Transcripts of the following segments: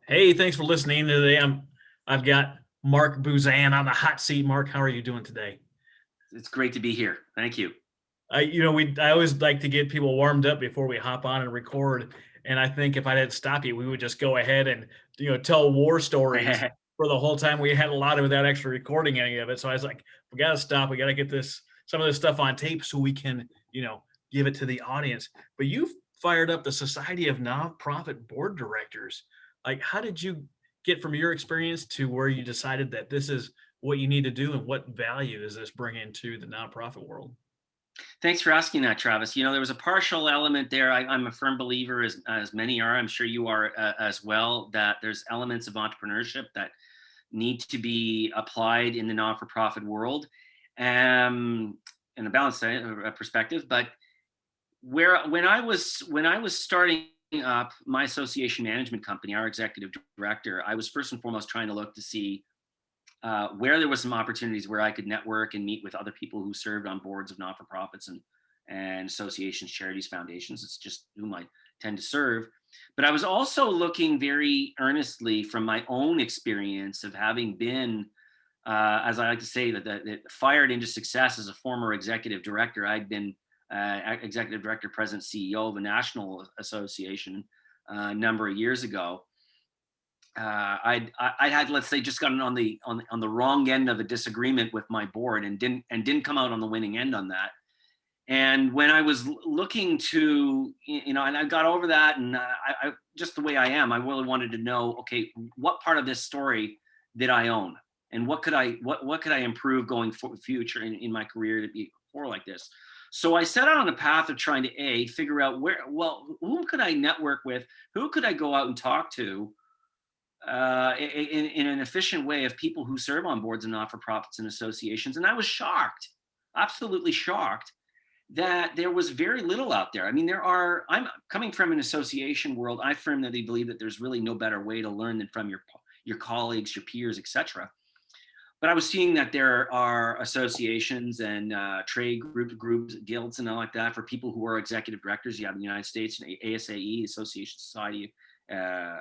Hey, thanks for listening today. I've got Mark Buzan on the hot seat. Mark, how are you doing today? It's great to be here. Thank you. I always like to get people warmed up before we hop on and record. And I think if I didn't stop you, we would just go ahead and tell war stories for the whole time. We had a lot of it without actually recording any of it. So I was like, we gotta stop. We gotta get some of this stuff on tape so we can, give it to the audience. But you've fired up the Society of Nonprofit Board Directors. Like, how did you get from your experience to where you decided that this is what you need to do and what value is this bringing to the nonprofit world? Thanks for asking that, Travis. There was a partial element there. I'm a firm believer, as many are, I'm sure you are as well, that there's elements of entrepreneurship that need to be applied in the non-for-profit world, um, in a balanced perspective. But when I was starting up my association management company, our executive director, I was first and foremost trying to look to see where there was some opportunities where I could network and meet with other people who served on boards of not-for-profits and associations, charities, foundations. It's just whom I tend to serve. But I was also looking very earnestly from my own experience of having been, as I like to say, that fired into success as a former executive director. I'd been executive director, president, CEO of a national association a number of years ago. I'd had, let's say, just gotten on the wrong end of a disagreement with my board and didn't come out on the winning end on that. And when I was looking to, and I got over that, and I just the way I am, I really wanted to know, okay, what part of this story did I own, and what could I improve going for future in my career to be more like this. So I set out on a path of trying to figure out who could I network with, who could I go out and talk to in an efficient way of people who serve on boards and not-for-profits and associations. And I was shocked, absolutely shocked, that there was very little out there. I mean, I'm coming from an association world. I firmly believe that there's really no better way to learn than from your colleagues, your peers, etc. But I was seeing that there are associations and trade groups, guilds, and all like that for people who are executive directors. You have in the United States, ASAE, Association Society, uh,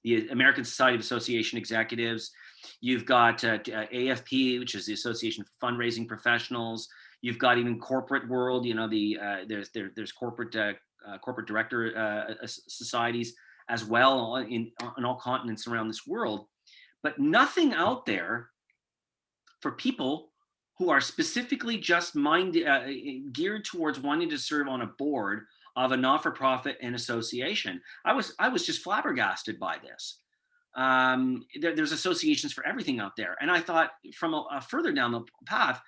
the American Society of Association Executives. You've got AFP, which is the Association for Fundraising Professionals. You've got even corporate world. There's corporate director societies as well on all continents around this world, but nothing out there for people who are specifically just geared towards wanting to serve on a board of a not-for-profit and association. I was just flabbergasted by this. There's associations for everything out there, and I thought from a further down the path,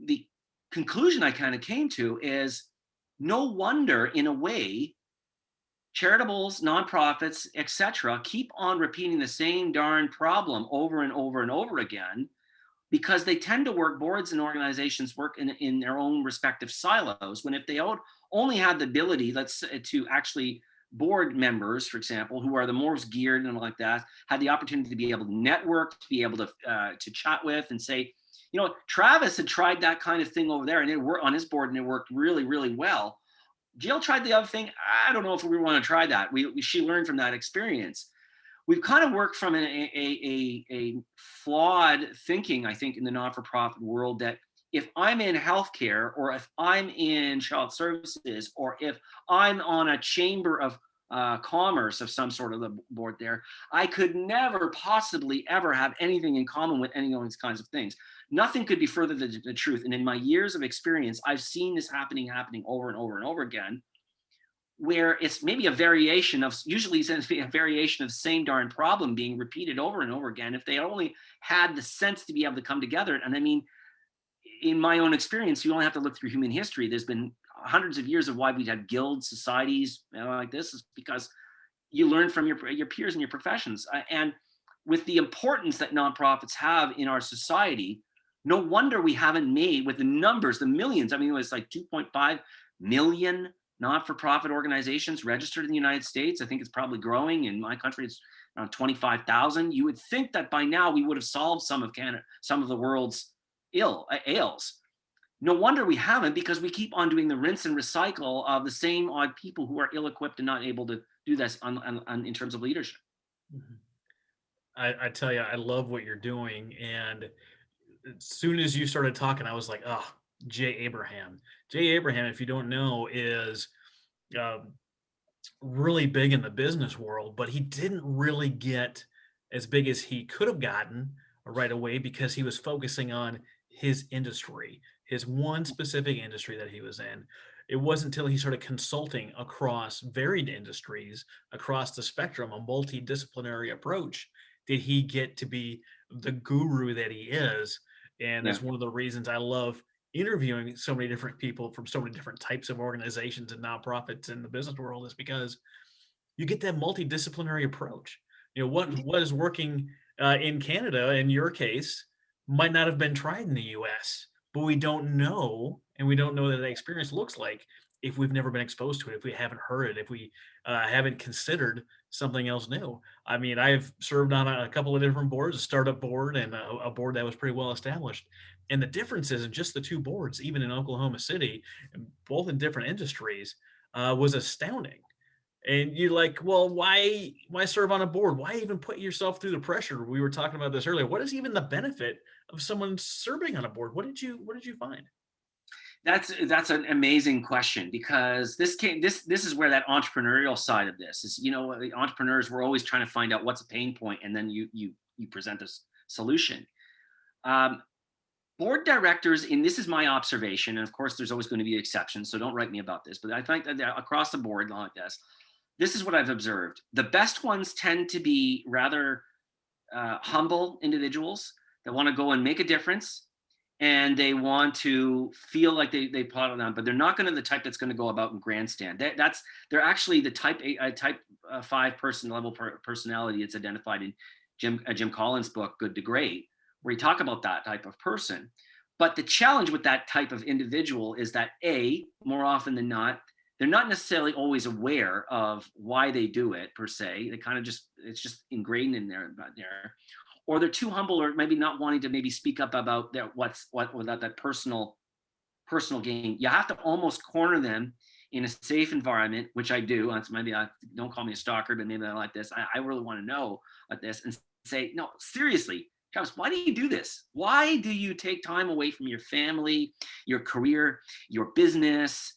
the conclusion I kind of came to is no wonder, in a way, charitables, nonprofits, etc., keep on repeating the same darn problem over and over and over again, because they tend to work, boards and organizations work in their own respective silos, when if they only had the ability, let's say, to actually board members, for example, who are the most geared and like that, had the opportunity to be able to network, to be able to chat with and say, Travis had tried that kind of thing over there and it worked on his board and it worked really, really well. Jill tried the other thing. I don't know if we want to try that. She learned from that experience. We've kind of worked from a flawed thinking, I think, in the not-for-profit world, that if I'm in healthcare, or if I'm in child services, or if I'm on a chamber of commerce of some sort of the board there, I could never possibly ever have anything in common with any of these kinds of things. Nothing could be further than the truth. And in my years of experience, I've seen this happening over and over and over again, where it's maybe a variation of, usually it tends to be a variation of the same darn problem being repeated over and over again. If they only had the sense to be able to come together. And I mean, in my own experience, you only have to look through human history. There's been hundreds of years of why we've had guilds, societies, like this, is because you learn from your peers and your professions. And with the importance that nonprofits have in our society, no wonder we haven't made, with the numbers, the millions. I mean, it was like 2.5 million not-for-profit organizations registered in the United States. I think it's probably growing. In my country, it's around 25,000. You would think that by now we would have solved some of the world's ails. No wonder we haven't, because we keep on doing the rinse and recycle of the same odd people who are ill-equipped and not able to do this in terms of leadership. Mhm. I tell you, I love what you're doing, and as soon as you started talking, I was like, "Oh, Jay Abraham." Jay Abraham, if you don't know, is, um, really big in the business world, but he didn't really get as big as he could have gotten right away because he was focusing on his industry, his one specific industry that he was in. It wasn't until he started consulting across varied industries, across the spectrum, a multidisciplinary approach, did he get to be the guru that he is. And Yeah. that's one of the reasons I love interviewing so many different people from so many different types of organizations and nonprofits in the business world is because you get that multidisciplinary approach. You know, what is working in Canada in your case might not have been tried in the US, but we don't know, and we don't know that the experience looks like if we've never been exposed to it, if we haven't heard it, if we haven't considered something else new. I mean, I've served on a couple of different boards, a startup board and a board that was pretty well established. And the differences in just the two boards, even in Oklahoma City, both in different industries, was astounding. And you're like, well, why serve on a board? Why even put yourself through the pressure? We were talking about this earlier. What is even the benefit of someone serving on a board? What did you find? That's an amazing question, because this is where that entrepreneurial side of this is. The entrepreneurs, were always trying to find out what's a pain point, and then you present a solution. Um, Board directors, and this is my observation, and of course there's always going to be exceptions, so don't write me about this, but I think that across the board like this is what I've observed. The best ones tend to be rather humble individuals that want to go and make a difference, and they want to feel like they plot it on, but they're not going to the type that's going to go about and grandstand. They're actually the type 5 person level personality. It's identified in Jim Collins' book Good to Great, where he talk about that type of person. But the challenge with that type of individual is that, more often than not, they're not necessarily always aware of why they do it per se. They kind of just, it's just ingrained in there, or they're too humble, or maybe not wanting to maybe speak up about their what without that personal gain. You have to almost corner them in a safe environment, which I do. Maybe I don't call me a stalker, but maybe I like this. I really want to know like this, and say, no, seriously, Travis, why do you do this? Why do you take time away from your family, your career, your business,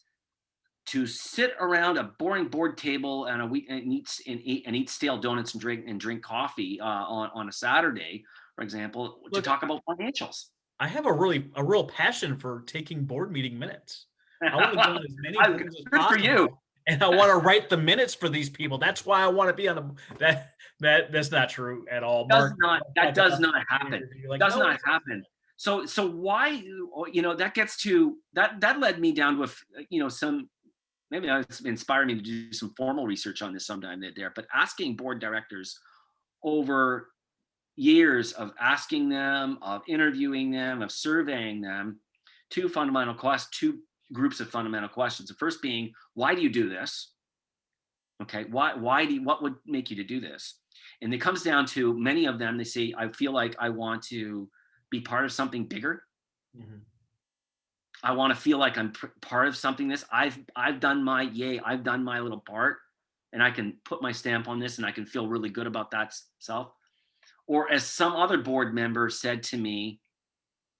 to sit around a boring board table and a week and eat stale donuts and drink coffee on a Saturday, for example, to Look, talk about financials? I have a real passion for taking board meeting minutes. I want to go Well, on as many boards as good for you. possible, and I want to write the minutes for these people. That's why I want to be on that's not true at all. Does Mark, not talk That does about not the happen. interview, like, Does no, not happen. So why, that gets to that led me down to some, maybe that's inspired me to do some formal research on this sometime there, but asking board directors over years of asking them, of interviewing them, of surveying them, two groups of fundamental questions. The first being, why do you do this? Okay, what would make you to do this? And it comes down to, many of them, they say, I feel like I want to be part of something bigger. Mhm. I want to feel like I'm part of something. I've done my little part, and I can put my stamp on this, and I can feel really good about that self. Or, as some other board member said to me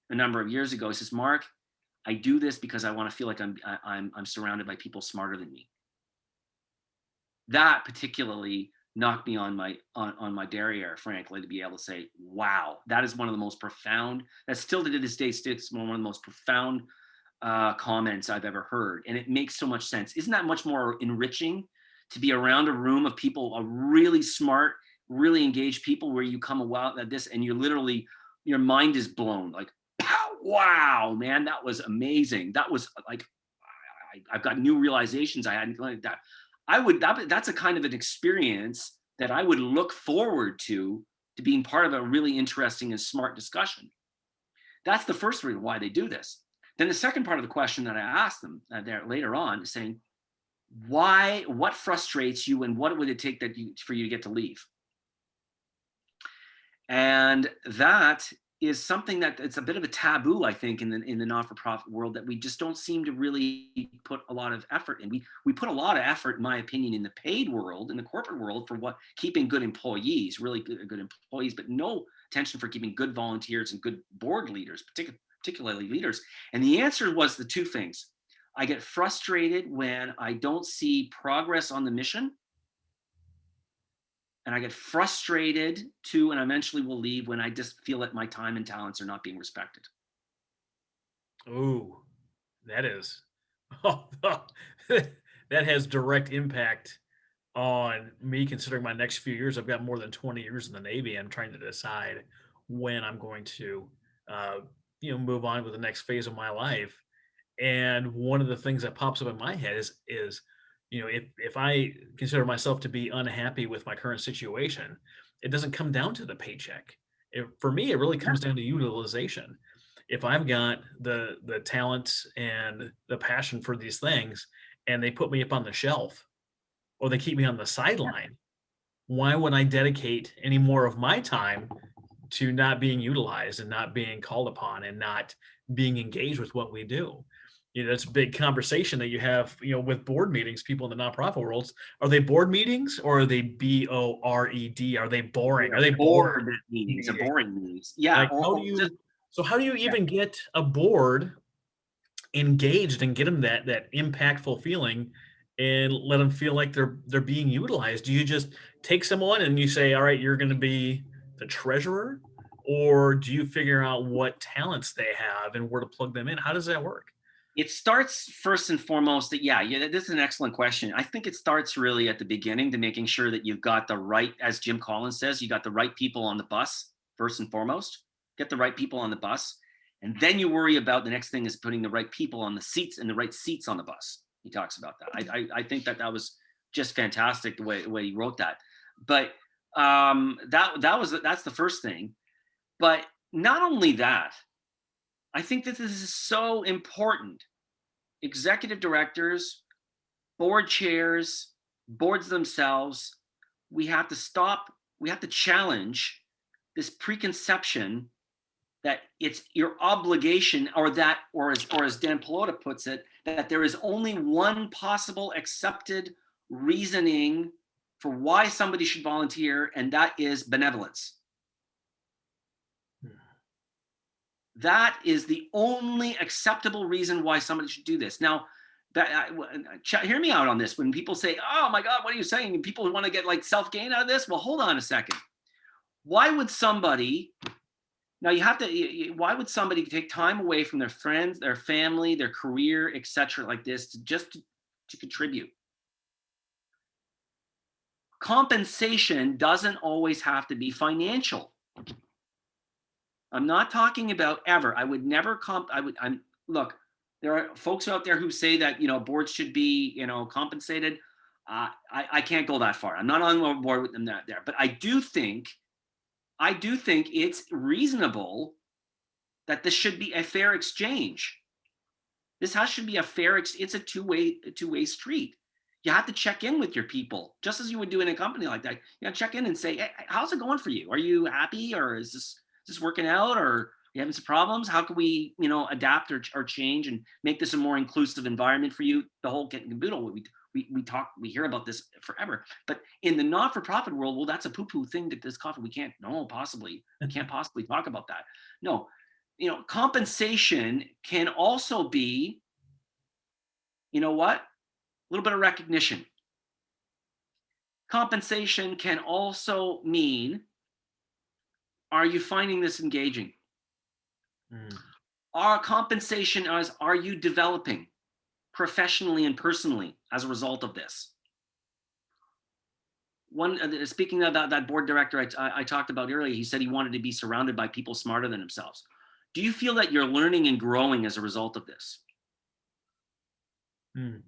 a number of years ago, he says, Mark, I do this because I want to feel like I'm surrounded by people smarter than me. That particularly knocked me on my derriere, frankly, to be able to say, wow, that is one of the most profound, that still to this day sticks, one of the most profound comments I've ever heard. And it makes so much sense. Isn't that much more enriching, to be around a room of people, a really smart, really engaged people, where you come out at this and you're literally, your mind is blown, like, wow, man, that was amazing. That was like, I've got new realizations I hadn't, like that. That's a kind of an experience that I would look forward to being part of a really interesting and smart discussion. That's the first reason why they do this. Then the second part of the question that I asked them there later on is saying, what frustrates you, and what would it take for you to get to leave? And that is something that it's a bit of a taboo, I think, in the not-for-profit world, that we just don't seem to really put a lot of effort in. We put a lot of effort, in my opinion, in the paid world, in the corporate world, for what keeping good employees, really good employees, but no attention for keeping good volunteers and good board leaders, particularly leaders. And the answer was the two things. I get frustrated when I don't see progress on the mission, and I get frustrated too, and I eventually will leave when I just feel that my time and talents are not being respected. Ooh, that is oh, that has direct impact on me considering my next few years. I've got more than 20 years in the Navy. I'm trying to decide when I'm going to, uh, move on with the next phase of my life. And one of the things that pops up in my head is, if I consider myself to be unhappy with my current situation, it doesn't come down to the paycheck. For me, it really Yeah, comes down to utilization. If I've got the talent and the passion for these things, and they put me up on the shelf or they keep me on the yeah. sideline, why would I dedicate any more of my time to not being utilized and not being called upon and not being engaged with what we do? That's a big conversation that you have, with board meetings, people in the nonprofit worlds. Are they board meetings or are they BORED? Are they boring? Are Yeah, they bored board meetings, a meetings? boring meetings. Yeah, Like, just how do you yeah. even get a board engaged and get them that impactful feeling and let them feel like they're being utilized? Do you just take someone and you say, "All right, you're gonna be the treasurer," or do you figure out what talents they have and where to plug them in? How does that work? It starts first and foremost that yeah, this is an excellent question. I think it starts really at the beginning, to making sure that you've got the right, as Jim Collins says, you got the right people on the bus first and foremost. Get the right people on the bus, and then you worry about the next thing is putting the right people on the seats, and the right seats on the bus. He talks about that. I think that was just fantastic the way he wrote that. But that's the first thing. But not only that, I think that this is so important. Executive directors, board chairs, boards themselves, we have to stop, we have to challenge this preconception that it's your obligation, or that, or as Dan Pelota puts it, that there is only one possible accepted reasoning for why somebody should volunteer, and that is benevolence. That is the only acceptable reason why somebody should do this. Now, hear me out on this. When people say, "Oh my God, what are you saying?" And people want to get like self gain out of this. Well, hold on a second. Why would somebody now you have to? Why would somebody take time away from their friends, their family, their career, etc., like this, to contribute? Compensation doesn't always have to be financial. I'm not talking about ever. I would never comp. I would. I'm look. There are folks out there who say that boards should be compensated. I can't go that far. I'm not on board with them that there. But I do think it's reasonable that this should be a fair exchange. Should be a fair. It's a two-way street. You have to check in with your people, just as you would do in a company like that. You got to check in and say, "Hey, how's it going for you? Are you happy, or is this working out, or are you having some problems? How can we, adapt or change and make this a more inclusive environment for you?" The whole kit and caboodle. We hear about this forever. But in the not-for-profit world, well, that's a poo-poo thing that this coffee. We can't possibly talk about that. No, compensation can also be, what? A little bit of recognition. Compensation can also mean, are you finding this engaging? Mm, Our compensation is, are you developing professionally and personally as a result of this? Speaking of that board director I talked about earlier, he said he wanted to be surrounded by people smarter than themselves. Do you feel that you're learning and growing as a result of this? mm,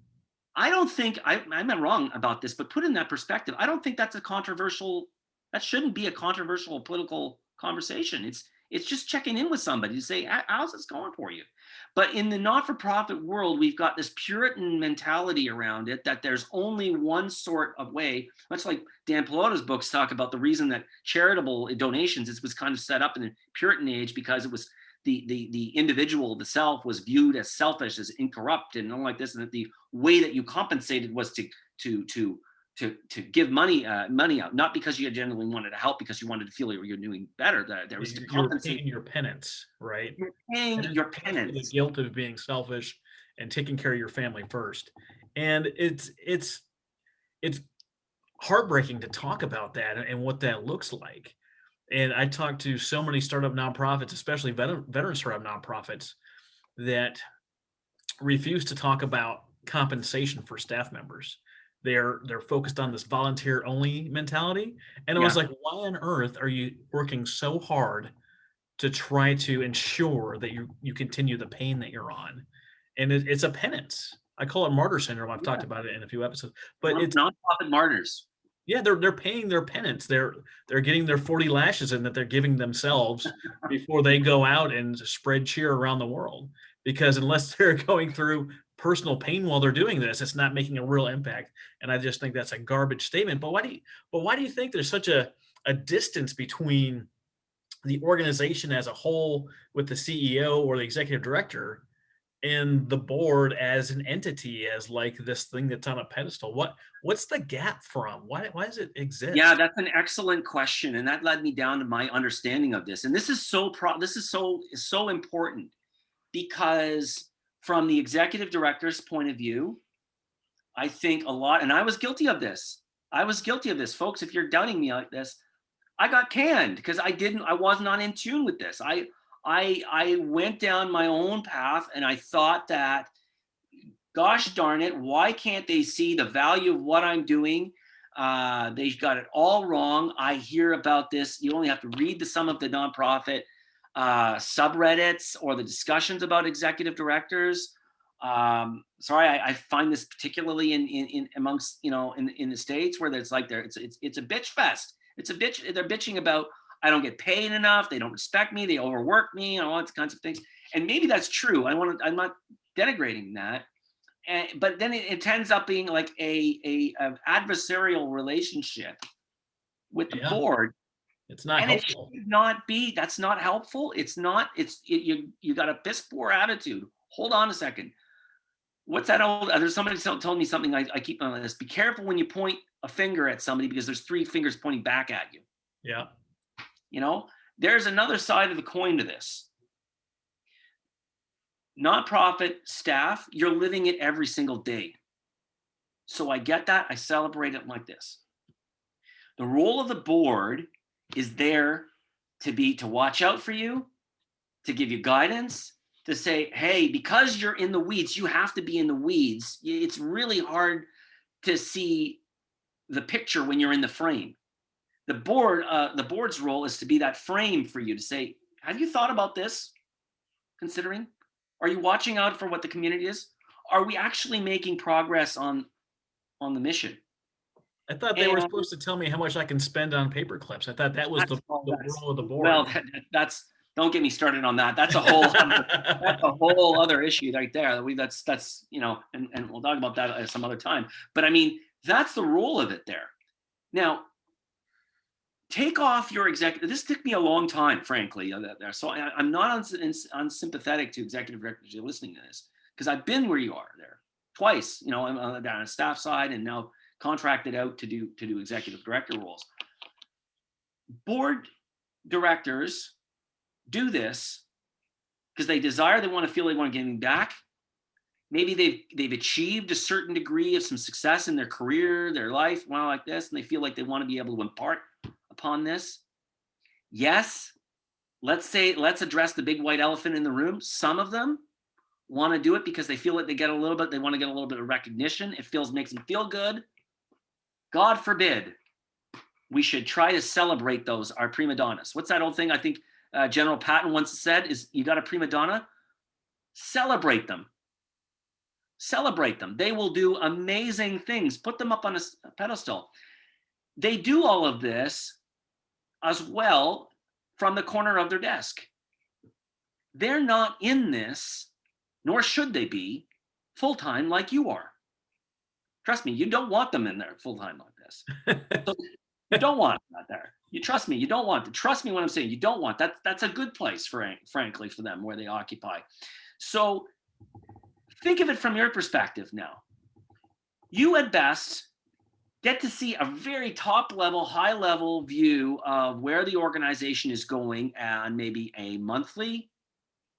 I don't think I'm not wrong about this, but put in that perspective, I don't think that shouldn't be a controversial political conversation. It's just checking in with somebody to say, how's this going for you? But in the not-for-profit world, we've got this Puritan mentality around it that there's only one sort of way, much like Dan Pilota's books talk about the reason that charitable donations was kind of set up in the Puritan age, because it was the individual, the self, was viewed as selfish, as incorrupt, and all like this, and that the way that you compensated was to give money out, not because you genuinely wanted to help, because you wanted to feel like you're doing better. There was to You're compensate. paying your penance, right? You're paying Penance your for the penance. guilt of being selfish and taking care of your family first. And it's heartbreaking to talk about that and what that looks like. And I talked to so many startup nonprofits, especially veteran startup nonprofits, that refuse to talk about compensation for staff members. They're focused on this volunteer only mentality. And I was Yeah. like, why on earth are you working so hard to try to ensure that you continue the pain that you're on? And it's a penance. I call it martyr syndrome. I've talked Yeah. about it in a few episodes, but it's Nonprofit martyrs. yeah, they're paying their penance. They're getting their 40 lashes in that they're giving themselves before they go out and spread cheer around the world. Because unless they're going through personal pain while they're doing this, it's not making a real impact. And I just think that's a garbage statement. But why do you think there's such a distance between the organization as a whole with the CEO or the executive director and the board as an entity, as like this thing that's on a pedestal? What's the gap from? Why does it Yeah, exist? that's an excellent question, and that led me down to my understanding of this. And this is so important, because from the executive director's point of view, I think a lot, and I was guilty of this. I was guilty of this, folks. If you're doubting me like this, I got canned because I was not in tune with this. I went down my own path, and I thought that, gosh darn it, why can't they see the value of what I'm doing? They got it all wrong. I hear about this. You only have to read some of the nonprofit subreddits or the discussions about executive directors. Sorry, I find this particularly in amongst, in the States, where there's like it's a bitch fest. It's a bitch. They're bitching about, I don't get paid enough. They don't respect me. They overwork me, and all these kinds of things. And maybe that's true. I'm not denigrating that. But then it ends up being like a adversarial relationship with the Yeah, board, it's not and it helpful. should not be. That's not helpful. It's not. You got a piss poor attitude. Hold on a second. What's that old? There's somebody told me something. I keep on this. Be careful when you point a finger at somebody, because there's three fingers pointing back at you. Yeah. You know, there's another side of the coin to this. Nonprofit staff, you're living it every single day. So I get that. I celebrate it like this. The role of the board is there to watch out for you, to give you guidance, to say, hey, because you're in the weeds, you have to be in the weeds. It's really hard to see the picture when you're in the frame. The board's role is to be that frame for you, to say, have you thought about this? Considering, are you watching out for what the community is? Are we actually making progress on the mission? I thought they were And supposed to tell me how much I can spend on paper clips. I thought that was the role of the board. that's don't get me started on that. That's a whole that's a whole other issue right there. That's and we'll talk about that at some other time. But I mean, that's the role of it there. Now, take off your executive. This took me a long time, frankly. There, so I'm not unsympathetic to executive directors who are listening to this, because I've been where you are there twice. I'm on the staff side, and now contracted out to do executive director roles. Board directors do this because they want to feel they want to give back. Maybe they've achieved a certain degree of some success in their career, their life, like this, and they feel like they want to be able to impart upon this. Yes, let's address the big white elephant in the room. Some of them want to do it because they feel like they want to get a little bit of recognition. It makes them feel good. God forbid we should try to celebrate our prima donnas. What's that old thing I think General Patton once said is, you got a prima donna? Celebrate them. Celebrate them. They will do amazing things. Put them up on a pedestal. They do all of this as well from the corner of their desk. They're not in this, nor should they be, full-time like you are. Trust me, you don't want them in there full-time like this. So you don't want that there. You trust me, you don't want to. Trust me when I'm saying you don't want that. That's a good place, frankly, for them where they occupy. So think of it from your perspective now. You at best get to see a very top level, high level view of where the organization is going on maybe a monthly,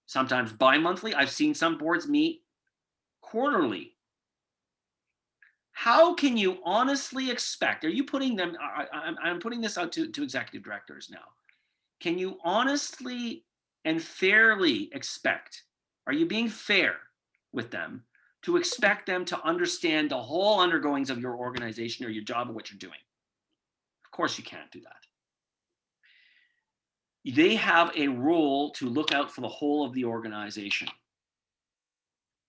sometimes bi-monthly. I've seen some boards meet quarterly. How can you honestly expect, are you putting them, I'm putting this out to executive directors now. Can you honestly and fairly expect, are you being fair with them to expect them to understand the whole undergoings of your organization or your job or what you're doing? Of course you can't do that. They have a role to look out for the whole of the organization.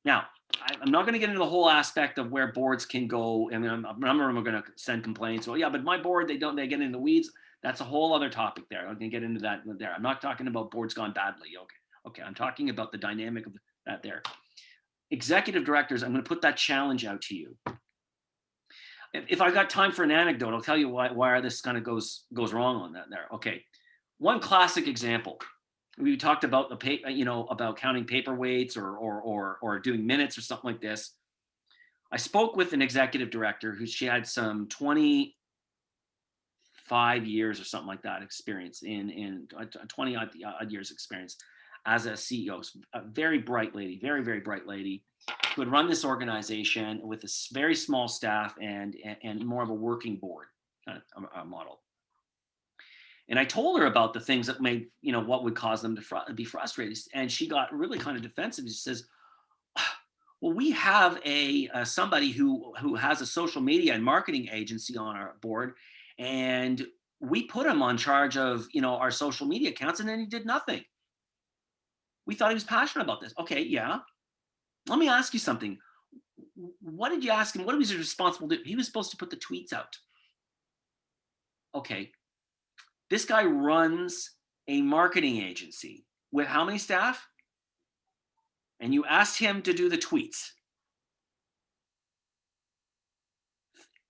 Now, I'm not going to get into the whole aspect of where boards can go. I mean, a number of them are going to send complaints. Well, yeah, but my board, they get in the weeds. That's a whole other topic there. I'm going to get into that there. I'm not talking about boards gone badly. Okay. I'm talking about the dynamic of that there. Executive directors, I'm going to put that challenge out to you. If I got time for an anecdote, I'll tell you why this kind of goes wrong on that there. Okay. One classic example. We talked about about counting paperweights or doing minutes or something like this. I spoke with an executive director she had some 25 years or something like that experience in 20 odd years experience as a CEO. A very bright lady, very, very bright lady who had run this organization with a very small staff and more of a working board kind of model. And I told her about the things that made, what would cause them to be frustrated. And she got really kind of defensive. She says, well, we have somebody who has a social media and marketing agency on our board. And we put him on charge of, our social media accounts, and then he did nothing. We thought he was passionate about this. Okay, yeah. Let me ask you something. What did you ask him? What was he responsible to do? He was supposed to put the tweets out. Okay. This guy runs a marketing agency with how many staff? And you asked him to do the tweets.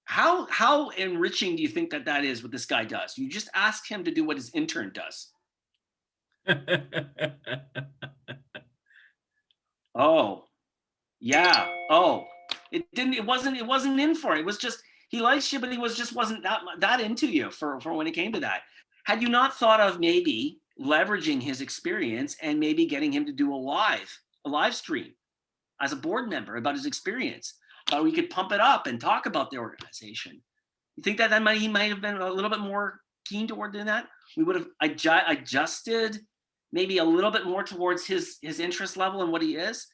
How enriching do you think that is what this guy does? You just asked him to do what his intern does. Oh, yeah. Oh, it wasn't in for it. It was just, he likes you, but he wasn't that into you for when it came to that. Had you not thought of maybe leveraging his experience and maybe getting him to do a live stream as a board member about his experience, we could pump it up and talk about the organization. You think that he might have been a little bit more keen toward doing that? We would have adjusted maybe a little bit more towards his interest level and what he is.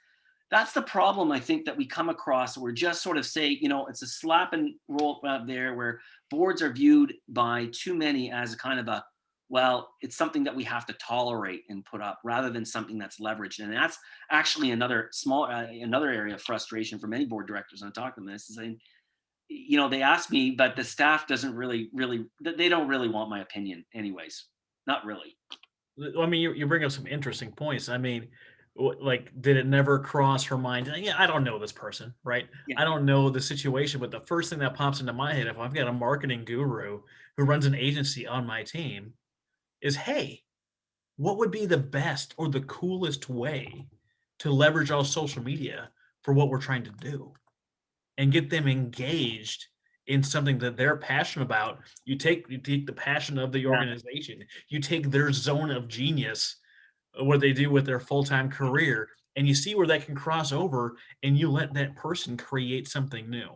That's the problem I think that we come across. We're just sort of say, it's a slap and roll out there where boards are viewed by too many as a kind of it's something that we have to tolerate and put up rather than something that's leveraged. And that's actually another area of frustration for many board directors. I'm talking this is saying, they ask me, but the staff doesn't really, they don't really want my opinion anyways. Not really. I mean, you bring up some interesting points. I mean, did it never cross her mind? Yeah, I don't know this person, right? Yeah. I don't know the situation, but the first thing that pops into my head, if I've got a marketing guru who runs an agency on my team, is, hey, what would be the best or the coolest way to leverage all social media for what we're trying to do and get them engaged in something that they're passionate about? You take the passion of the organization, you take their zone of genius, what they do with their full-time career, and you see where that can cross over, and you let that person create something new.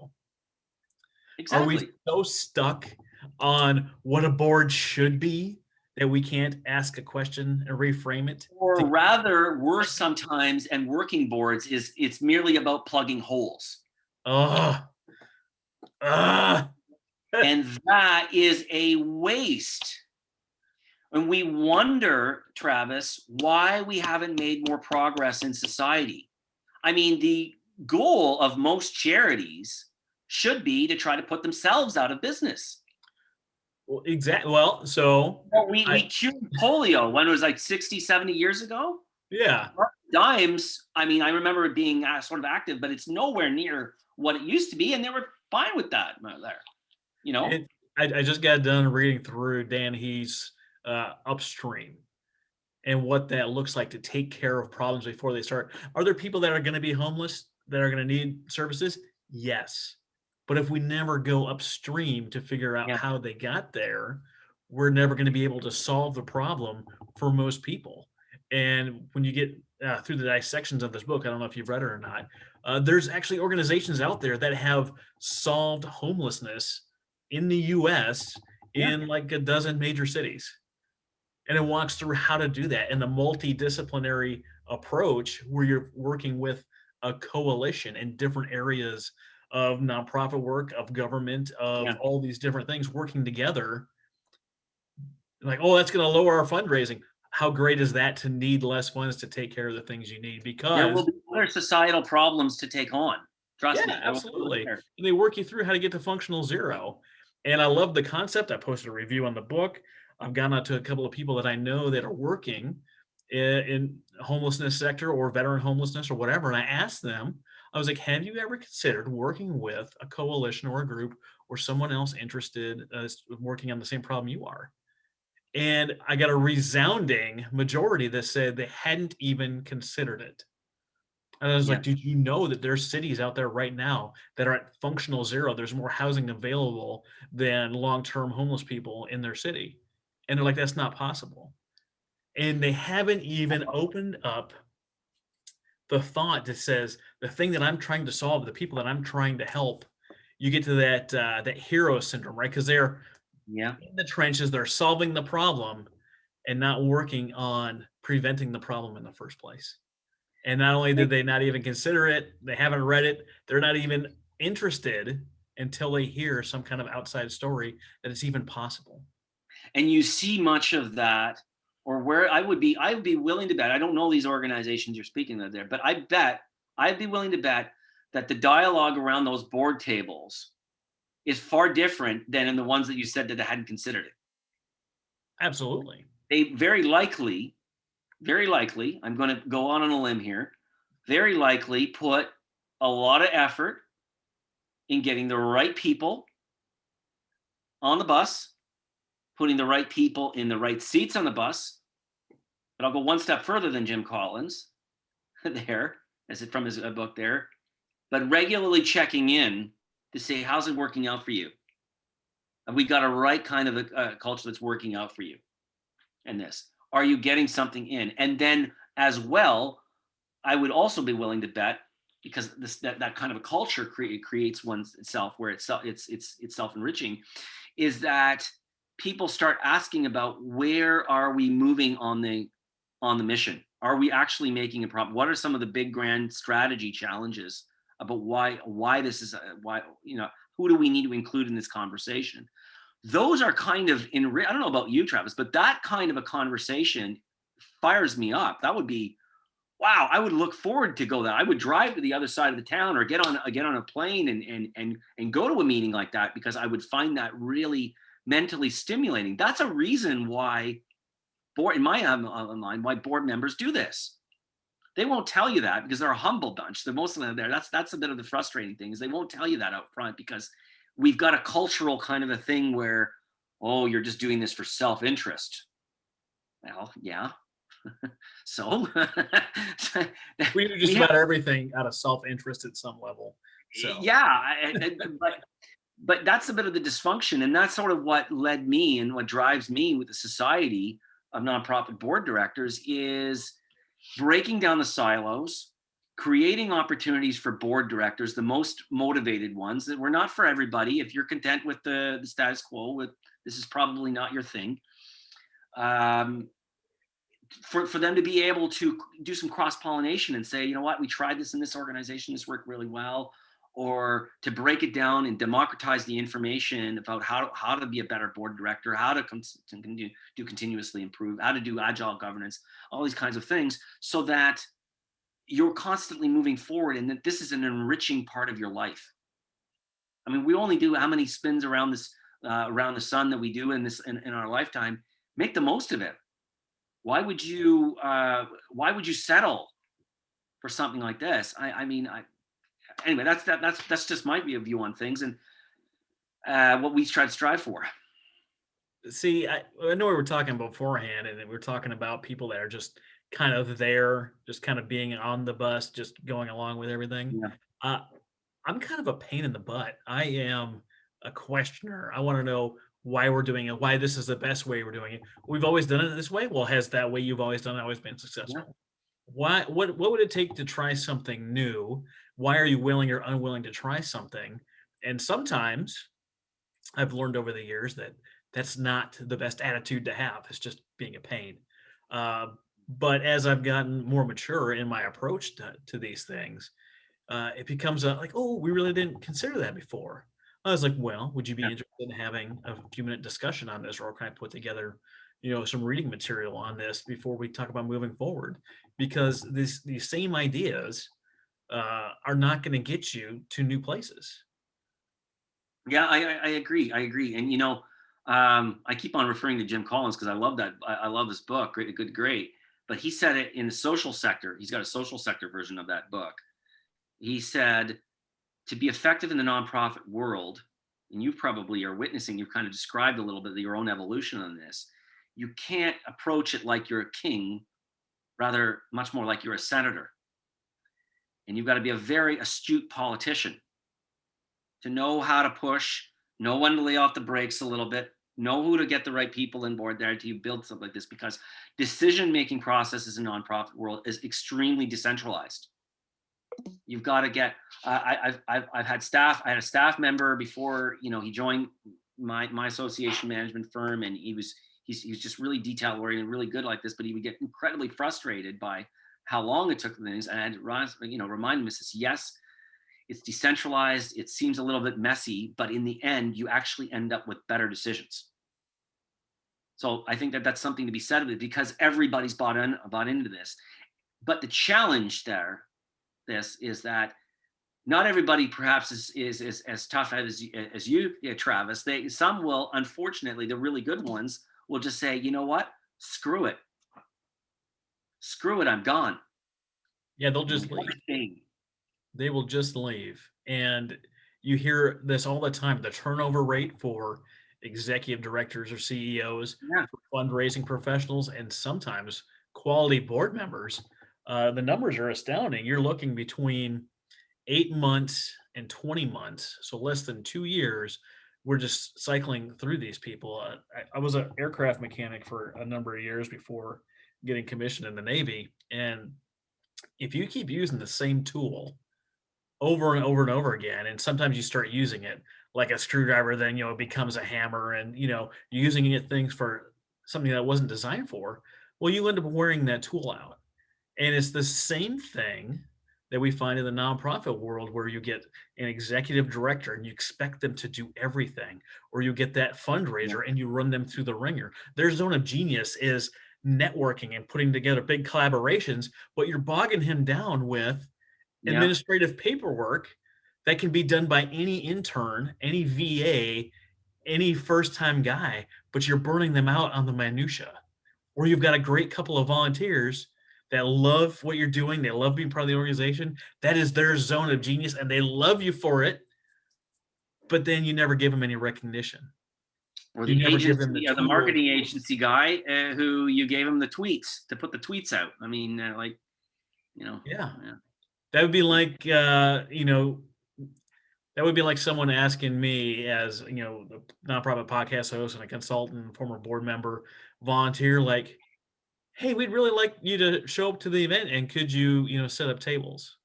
Exactly. Are we so stuck on what a board should be that we can't ask a question and reframe it? Or rather, worse sometimes, and working boards it's merely about plugging holes. And that is a waste. And we wonder, Travis, why we haven't made more progress in society. I mean, the goal of most charities should be to try to put themselves out of business. Well, exactly. Well, so Well, we I cured polio when it was like 60, 70 years ago. yeah, Dimes, I mean, I remember it being sort of active, but it's nowhere near what it used to be, and they were fine with that there. You know? it I just got done reading through Dan Heath's, Upstream and what that looks like to take care of problems before they start. Are there people that are gonna be homeless that are gonna need services? Yes. But if we never go upstream to figure out Yeah, how they got there, we're never gonna be able to solve the problem for most people. And when you get through the dissections of this book, I don't know if you've read it or not, there's actually organizations out there that have solved homelessness in the US yeah, in like a dozen major cities, and it walks through how to do that in the multidisciplinary approach where you're working with a coalition in different areas of nonprofit work, of government, of yeah. all these different things working together. Like, oh, that's going to lower our fundraising. How great is that to need less funds to take care of the things you need? There will Because, be other societal problems to take on. Trust yeah, me, I will be absolutely. there. And they work you through how to get to functional zero. And I love the concept. I posted a review on the book. I've gone out to a couple of people that I know that are working in homelessness sector or veteran homelessness or whatever. And I asked them, I was like, have you ever considered working with a coalition or a group or someone else interested working on the same problem you are? And I got a resounding majority that said they hadn't even considered it. And I was Yeah. like, did you know that there's cities out there right now that are at functional zero? There's more housing available than long-term homeless people in their city. And they're like, that's not possible. And they haven't even opened up the thought that says the thing that I'm trying to solve, the people that I'm trying to help, you get to that hero syndrome, right? Because they're Yeah. in the trenches, they're solving the problem and not working on preventing the problem in the first place. And not only did they not even consider it, they haven't read it, they're not even interested until they hear some kind of outside story that it's even possible. And you see much of that, or where I would be willing to bet. I don't know these organizations you're speaking of there, but I'd be willing to bet that the dialogue around those board tables is far different than in the ones that you said that they hadn't considered it. Absolutely. They very likely, I'm going to go on a limb here, very likely put a lot of effort in getting the right people on the bus, putting the right people in the right seats on the bus. But I'll go one step further than Jim Collins there, as it from his book there, but regularly checking in to say, how's it working out for you? Have we got a right kind of a culture that's working out for you in this? Are you getting something in? And then as well, I would also be willing to bet because that kind of a culture creates one's itself where it's self enriching, is that people start asking about where are we moving on the mission? Are we actually making a problem? What are some of the big grand strategy challenges about why this is why who do we need to include in this conversation? Those are kind of I don't know about you, Travis, but that kind of a conversation fires me up. That would be wow. I would look forward to go there. I would drive to the other side of the town or get on a plane and go to a meeting like that because I would find that really mentally stimulating. That's a reason why board in my online why board members do this. They won't tell you that because they're a humble bunch. They're most of them there. That's a bit of the frustrating thing is they won't tell you that out front because we've got a cultural kind of a thing where, oh, you're just doing this for self-interest. Well, yeah. So We do just we have, about everything out of self-interest at some level. So yeah, but that's a bit of the dysfunction, and that's sort of what led me and what drives me with the Society of Nonprofit Board Directors is breaking down the silos, creating opportunities for board directors, the most motivated ones that were not for everybody. If you're content with the status quo, with this is probably not your thing. For them to be able to do some cross pollination and say, you know what, we tried this in this organization, this worked really well, or to break it down and democratize the information about how to be a better board director, how to do continuously improve, how to do agile governance, all these kinds of things, so that you're constantly moving forward and that this is an enriching part of your life. I mean, we only do how many spins around around the sun that we do in our lifetime. Make the most of it. Why would you settle for something like this? I mean, anyway, that's just my view on things, and what we try to strive for. See, I know we were talking beforehand, and we were talking about people that are just kind of there, just kind of being on the bus, just going along with everything. Yeah, Uh, I'm kind of a pain in the butt. I am a questioner. I want to know why we're doing it, why this is the best way we're doing it. We've always done it this way. Well, has that way you've always done it always been yeah, successful? Why? What would it take to try something new? Why are you willing or unwilling to try something? And sometimes I've learned over the years that that's not the best attitude to have. It's just being a pain. Uh, but as I've gotten more mature in my approach to these things, it becomes a like, oh, we really didn't consider that before. I was like, well, would you be yeah. interested in having a few minute discussion on this, or can I put together, some reading material on this before we talk about moving forward? Because these same ideas are not going to get you to new places. Yeah, I agree. I agree. And I keep on referring to Jim Collins because I love that. I love this book. Great, good, great. But he said it in the social sector. He's got a social sector version of that book. He said to be effective in the nonprofit world, and you probably are witnessing. You've kind of described a little bit of your own evolution on this. You can't approach it like you're a king, rather, much more like you're a senator. And you've got to be a very astute politician to know how to push, know when to lay off the brakes a little bit, know who to get the right people on board there to build something like this, because decision making processes in nonprofit world is extremely decentralized. You've got to get. I've had staff. I had a staff member before he joined my association management firm, and he's just really detail oriented, really good like this. But he would get incredibly frustrated by how long it took things, and I had to remind him, says, yes, it's decentralized. It seems a little bit messy, but in the end, you actually end up with better decisions. So I think that that's something to be said of it, because everybody's bought into this. But the challenge this is that not everybody perhaps is as tough as you, Travis. Some will, unfortunately, the really good ones will just say, you know what, screw it, I'm gone. Yeah, they'll just leave. Thing. They will just leave. And you hear this all the time. The turnover rate for executive directors or CEOs, Yeah, for fundraising professionals, and sometimes quality board members, the numbers are astounding. You're looking between 8 months and 20 months, so less than 2 years. We're just cycling through these people. I was an aircraft mechanic for a number of years before getting commissioned in the Navy. And if you keep using the same tool over and over and over again, and sometimes you start using it like a screwdriver, then it becomes a hammer, and you're using it things for something that it wasn't designed for. Well, you end up wearing that tool out. And it's the same thing that we find in the nonprofit world, where you get an executive director and you expect them to do everything, or you get that yeah, fundraiser and you run them through the ringer. Their zone of genius is networking and putting together big collaborations, but you're bogging him down with yeah. administrative paperwork that can be done by any intern, any VA, any first time guy, but you're burning them out on the minutia. Or you've got a great couple of volunteers that love what you're doing, they love being part of the organization. That is their zone of genius, and they love you for it, but then you never give them any recognition. Or You the never give them the agency, or the tools. marketing agency guy who you gave him the tweets to put the tweets out. I mean, you know, Yeah. yeah, That would be like, that would be like someone asking me, as the nonprofit podcast host and a consultant, former board member, volunteer, like, "Hey, we'd really like you to show up to the event, and could you, set up tables?"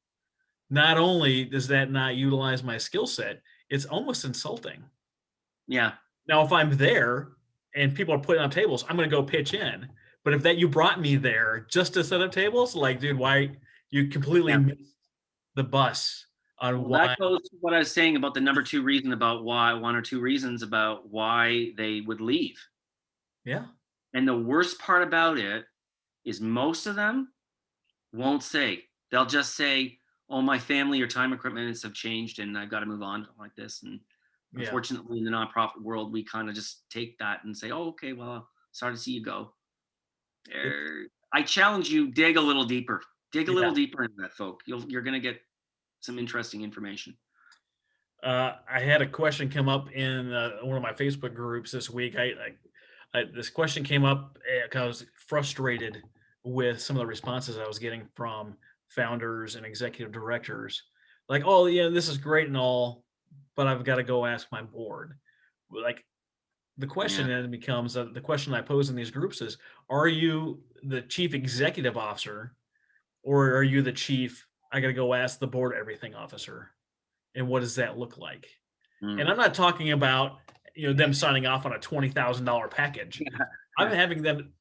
Not only does that not utilize my skill set, it's almost insulting. yeah, Now, if I'm there and people are putting up tables, I'm going to go pitch in. But if that you brought me there just to set up tables, like, dude, why you completely yeah. missed the bus on Well, that why? goes to what I was saying about the number two reason about why, one or two reasons about why they would leave. Yeah, And the worst part about it is most of them won't say. They'll just say, "Oh, my family or time equipments have changed, and I've got to move on like this." And Yeah. Unfortunately, in the nonprofit world, we kind of just take that and say, "Oh, okay, well, sorry to see you go." It's I challenge you, dig a little deeper. Dig a yeah. little deeper into that, folk. You're going to get some interesting information. I had a question come up in one of my Facebook groups this week. This question came up because I was frustrated with some of the responses I was getting from founders and executive directors. Like, oh yeah, this is great and all, but I've got to go ask my board. Like the question Yeah. then becomes the question I pose in these groups is: are you the chief executive officer, or are you the chief? I got to go ask the board everything officer, and what does that look like? And Mm. I'm not talking about, them signing off on a $20,000 package. I'm having them,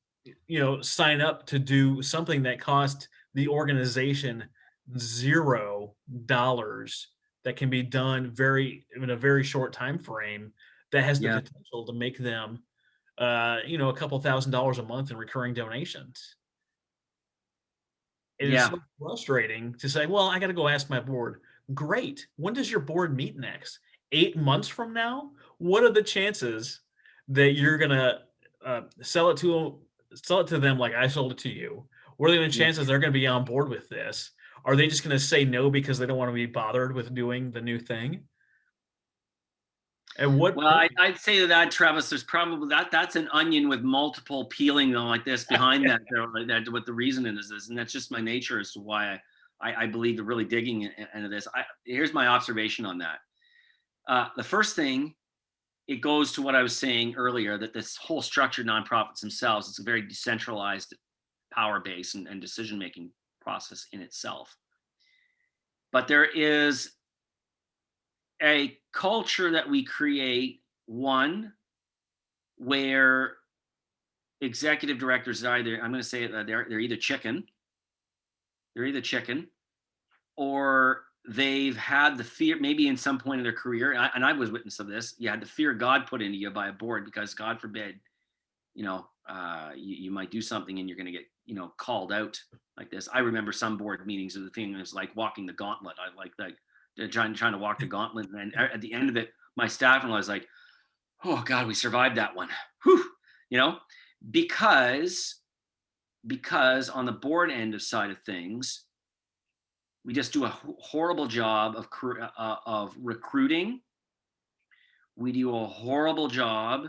sign up to do something that cost the organization $0 that can be done in a very short time frame that has the Yeah. potential to make them, a couple $1,000s a month in recurring donations. It is Yeah. so frustrating to say, "Well, I gotta go ask my board." Great. When does your board meet next? 8 months from now? What are the chances that you're gonna, sell it to them like I sold it to you? What are the Yeah. chances they're gonna be on board with this? Are they just gonna say no because they don't wanna be bothered with doing the new thing? At what Well, point? I'd say to that, Travis, there's probably that's an onion with multiple peeling though, like this behind that, there, like that, what the reason is this, and that's just my nature as to why I believe in really digging into this. Here's my observation on that. The first thing, it goes to what I was saying earlier, that this whole structured nonprofits themselves, it's a very decentralized power base and decision making process in itself. But there is a culture that we create, one where executive directors are either, I'm going to say it, they're either chicken, or they've had the fear, maybe in some point in their career, and I was witness of this. You had the fear of God put into you by a board because, God forbid, you might do something and you're going to get, called out like this. I remember some board meetings of the thing was like walking the gauntlet. I like that, trying to walk the gauntlet, and then at the end of it, my staff and I was like, "Oh God, we survived that one." Whew, you know, because on the board end of side of things, we just do a horrible job of recruiting. We do a horrible job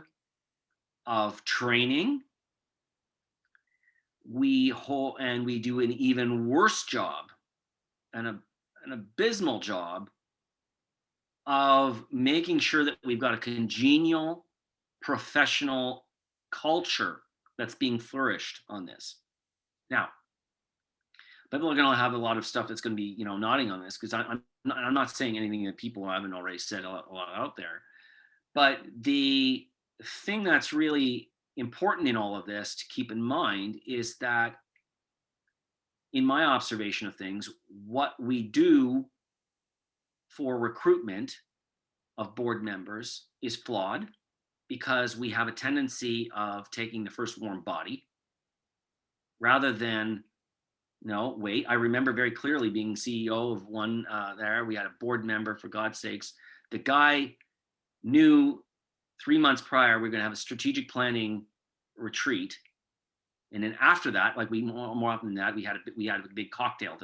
of training. We do an even worse job, an abysmal job of making sure that we've got a congenial professional culture that's being flourished on this. Now, people are going to have a lot of stuff that's going to be, nodding on this, because I'm not saying anything that people haven't already said a lot out there. But the thing that's really important in all of this to keep in mind is that, in my observation of things, what we do for recruitment of board members is flawed, because we have a tendency of taking the first warm body rather than, no, wait. I remember very clearly being CEO of one there. We had a board member, for God's sakes. The guy knew 3 months prior we are going to have a strategic planning retreat, and then after that, like, we more often than that, we had a big a cocktail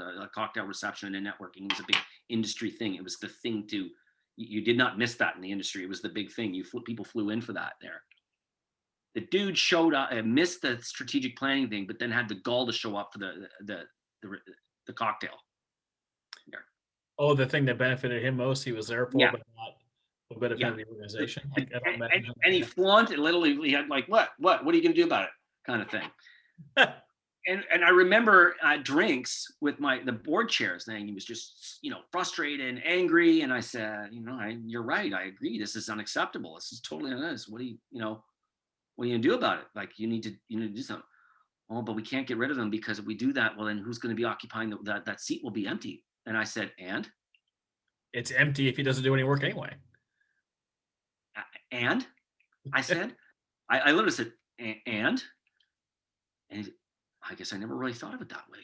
reception and networking. It was a big industry thing. It was the thing to, you did not miss that in the industry. It was the big thing. People flew in for that there. The dude showed up and missed the strategic planning thing, but then had the gall to show up for the cocktail. There. Oh, the thing that benefited him most, he was there for, Yeah, but not what benefited yeah. the And, organization. Like, I don't and, imagine how and he flaunted, literally, he had like, what are you going to do about it, kind of thing. that And I remember at drinks with the board chair saying, he was just, frustrated and angry. And I said, you're right. I agree. This is unacceptable. This is totally unacceptable. What are you gonna do about it? Like, you need to do something. Oh, but we can't get rid of them, because if we do that, well, then who's going to be occupying that seat will be empty. And I said, and it's empty if he doesn't do any work anyway. and I said, I literally said, and I guess I never really thought of it that way.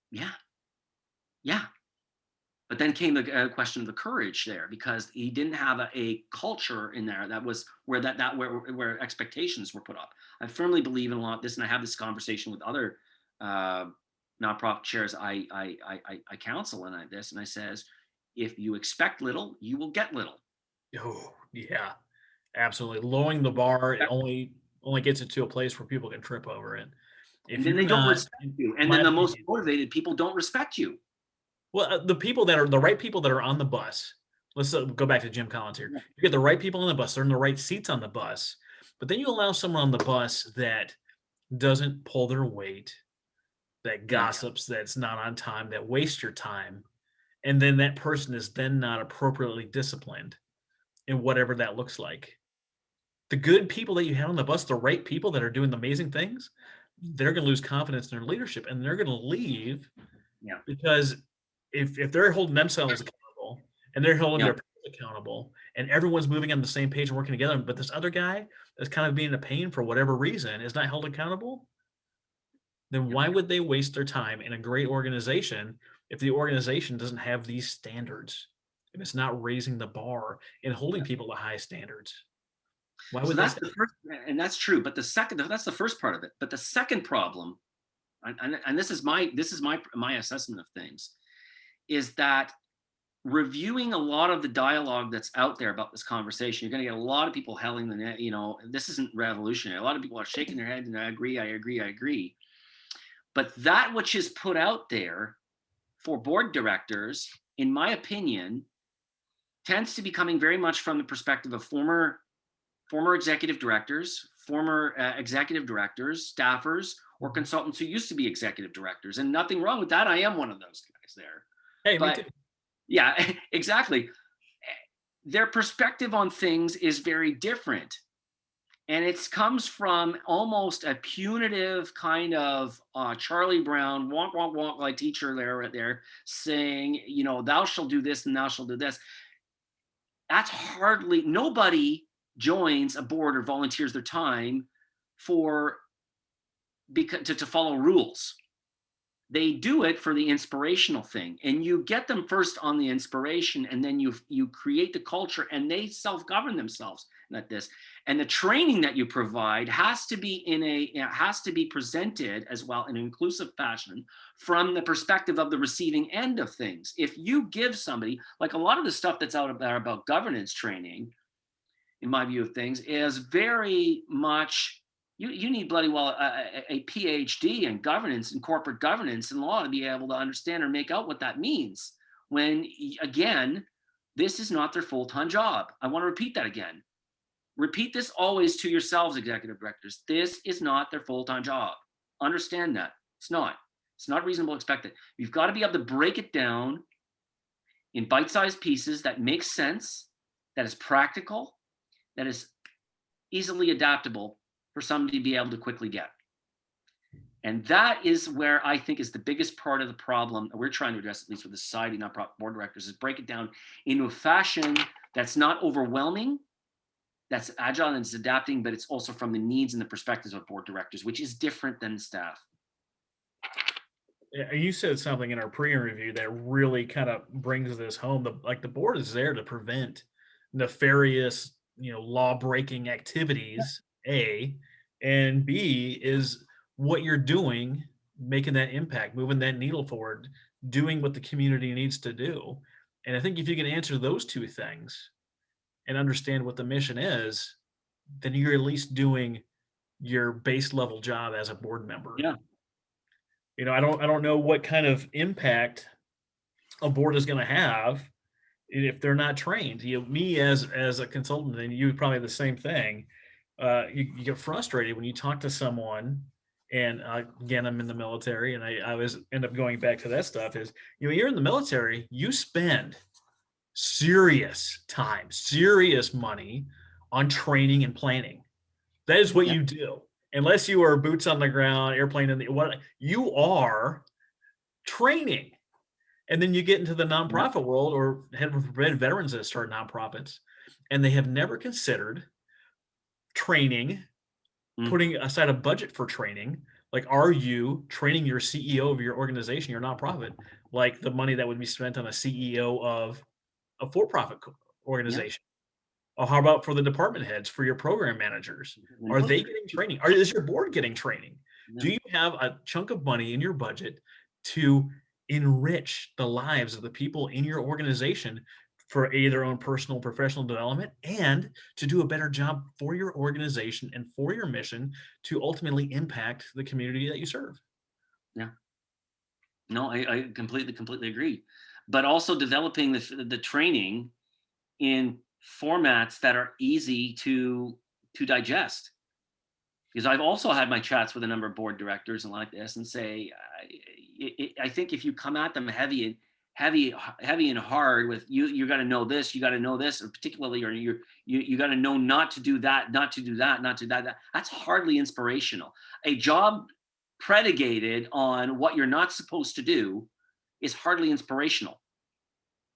Yeah, yeah. But then came the question of the courage there, because he didn't have a culture in there that was where where expectations were put up. I firmly believe in a lot of this, and I have this conversation with other uh, nonprofit chairs I counsel and this, and I says, if you expect little, you will get little. Oh, yeah, absolutely. Lowering the bar, it only gets it to a place where people can trip over it. And If then you're they don't not, respect in you. And my then the most opinion, motivated people don't respect you. well, the people that are the right people that are on the bus. Let's go back to Jim Collins here. You get the right people on the bus; they're in the right seats on the bus. But then you allow someone on the bus that doesn't pull their weight, that Yeah. gossips, that's not on time, that wastes your time, and then that person is then not appropriately disciplined in whatever that looks like. The good people that you had on the bus, the right people that are doing amazing things, they're going to lose confidence in their leadership and they're going to leave Yeah. because if they're holding themselves accountable and they're holding Yeah. their peers accountable and everyone's moving on the same page and working together, but this other guy that's kind of being a pain for whatever reason is not held accountable, then Yeah. why would they waste their time in a great organization if the organization doesn't have these standards? If it's not raising the bar and holding Yeah. people to high standards, why So would they that's stay? the first, and that's true. But the second, that's the first part of it. But the second problem, and this is my assessment of things, is that reviewing a lot of the dialogue that's out there about this conversation, you're going to get a lot of people hailing the net. This isn't revolutionary. A lot of people are shaking their head and I agree, I agree, I agree. But that which is put out there for board directors, in my opinion, tends to be coming very much from the perspective of former executive directors, former executive directors, staffers, or consultants who used to be executive directors. And nothing wrong with that. I am one of those guys there. Hey, me But too. yeah, exactly. Their perspective on things is very different. And it comes from almost a punitive kind of Charlie Brown, wonk, wonk, wonk, like teacher there, right there, saying, thou shalt do this and thou shalt do this. That's hardly, nobody joins a board or volunteers their time for because to follow rules. They do it for the inspirational thing, and you get them first on the inspiration, and then you create the culture, and they self-govern themselves at this. And the training that you provide has to be has to be presented as well in an inclusive fashion from the perspective of the receiving end of things. If you give somebody, like a lot of the stuff that's out there about governance training, in my view of things, is very much you need bloody well a PhD in governance and corporate governance and law to be able to understand or make out what that means. When again, this is not their full-time job. I want to repeat that again. Repeat this always to yourselves, executive directors. This is not their full-time job. Understand that. It's not. It's not reasonable to expect it. You've got to be able to break it down in bite-sized pieces that make sense, that is practical, that is easily adaptable for somebody to be able to quickly get. And that is where I think is the biggest part of the problem that we're trying to address, at least with the society, nonprofit board directors, is break it down into a fashion that's not overwhelming, that's agile and it's adapting, but it's also from the needs and the perspectives of board directors, which is different than staff. Yeah, you said something in our pre-review that really kind of brings this home. The board is there to prevent nefarious, law-breaking activities. A, and B is what you're doing, making that impact, moving that needle forward, doing what the community needs to do. And I think if you can answer those two things and understand what the mission is, then you're at least doing your base level job as a board member. Yeah. I don't know what kind of impact a board is going to have if they're not trained. Me as a consultant, and you probably the same thing. You get frustrated when you talk to someone, and again, I'm in the military, and I always end up going back to that stuff. Is you're in the military, you spend serious time, serious money on training and planning. That is what Yeah. you do. Unless you are boots on the ground, airplane in the what you are training. And then you get into the Yeah. nonprofit world, or heaven forbid, veterans that start nonprofits, and they have never considered training, Mm. putting aside a budget for training, Like, are you training your CEO of your organization, your nonprofit, like the money that would be spent on a CEO of a for-profit Yeah, organization? Oh, how about for the department heads, for your program managers? Are completely they agree. getting training? Is your board getting training? Do No, you have a chunk of money in your budget to enrich the lives of the people in your organization for their own personal professional development and to do a better job for your organization and for your mission to ultimately impact the community that you serve? yeah, no, I completely agree. But also developing the training in formats that are easy to digest. Because I've also had my chats with a number of board directors and like this, and say, I think if you come at them heavy and hard with you got to know this, you got to know this, or particularly, or you got to know not to do that, not to do that, not to do that. That's hardly inspirational. A job predicated on what you're not supposed to do is hardly inspirational.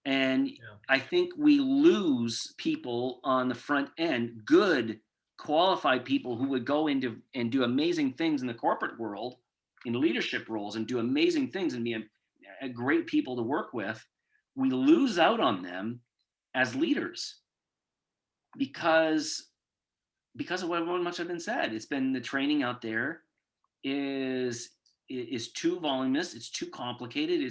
And Yeah. I think we lose people on the front end, good, qualified people who would go into and do amazing things in the corporate world, in leadership roles, and do amazing things and be a great people to work with. We lose out on them as leaders because of what much has been said. It's been the training out there is is too voluminous. It's too complicated.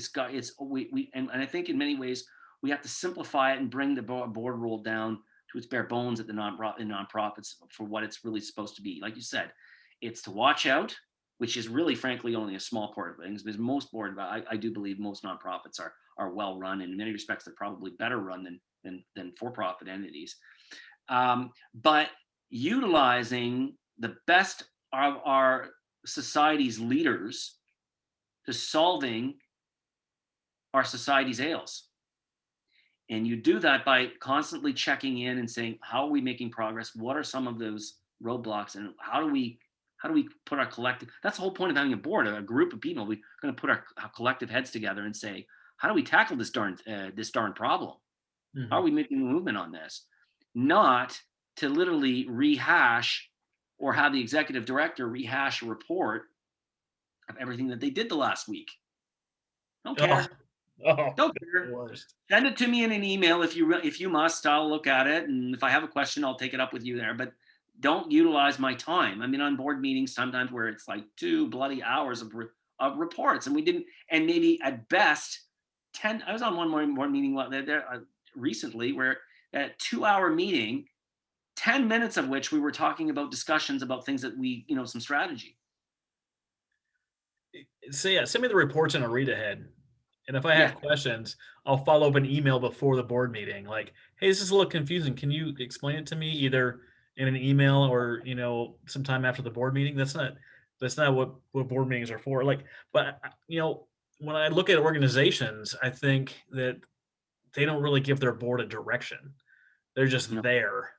And I think in many ways we have to simplify it and bring the board role down to its bare bones at the nonprofits for what it's really supposed to be. Like you said, it's to watch out, which is really, frankly, only a small part of things. Because most I do believe most nonprofits are well run, and in many respects they're probably better run than for-profit entities. But utilizing the best of our society's leaders to solving our society's ails. And you do that by constantly checking in and saying, how are we making progress? What are some of those roadblocks? And how do we put our collective, that's the whole point of having a board, a group of people. We're going to put our collective heads together and say, how do we tackle this darn problem? How are Mhm. we making a movement on this? Not to literally rehash or have the executive director rehash a report of everything that they did the last week. Don't Oh, care. oh, Don't that's the care. worst. Send it to me in an email if you must. I'll look at it, and if I have a question, I'll take it up with you there. But don't utilize my time. I mean, on board meetings sometimes where it's like 2 bloody hours of reports, and we didn't, and maybe at best 10. I was on one more meeting there recently where a 2 hour meeting, 10 minutes of which we were talking about discussions about things that some strategy. So yeah, send me the reports and I'll read ahead. And if I Yeah, have questions, I'll follow up an email before the board meeting. Like, hey, this is a little confusing. Can you explain it to me either in an email or sometime after the board meeting? That's not what board meetings are for. Like, but when I look at organizations, I think that they don't really give their board a direction. They're just no, there,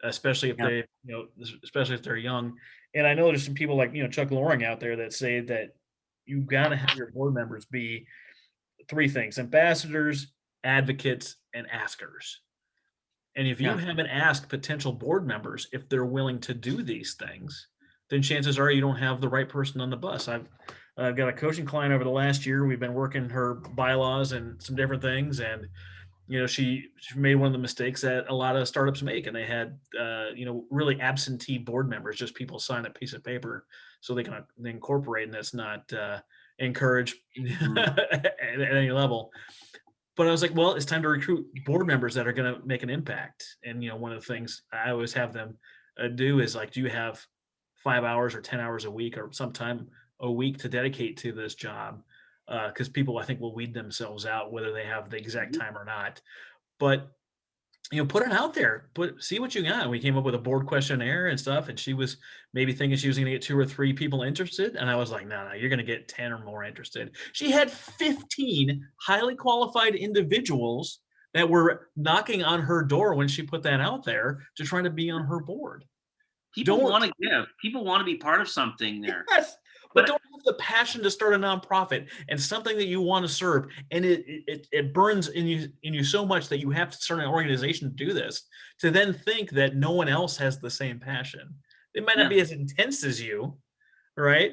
especially if yeah, especially if they're young. And I know there's some people like Chuck Loring out there that say that you got to have your board members be three things: ambassadors, advocates, and askers. And if you yeah, haven't asked potential board members if they're willing to do these things, then chances are you don't have the right person on the bus. I've got a coaching client over the last year. We've been working her bylaws and some different things, and she made one of the mistakes that a lot of startups make, and they had really absentee board members, just people sign a piece of paper so they can incorporate, and that's not encouraged mm, at any level. But I was like, well, it's time to recruit board members that are going to make an impact. And one of the things I always have them do is like, do you have 5 hours or 10 hours a week or sometime a week to dedicate to this job? Because people, I think, will weed themselves out whether they have the exact mhm, time or not. But put it out there, see what you got. We came up with a board questionnaire and stuff, and she was maybe thinking she was going to get 2 or 3 people interested, and I was like, no, no, you're going to get 10 or more interested. She had 15 highly qualified individuals that were knocking on her door when she put that out there to try to be on her board. people Don't want to give. People want to be part of something there. Yes, but But don't have the passion to start a nonprofit and something that you want to serve, and it burns in you so much that you have to start an organization to do this. To then think that no one else has the same passion, it might not yeah, be as intense as you, right?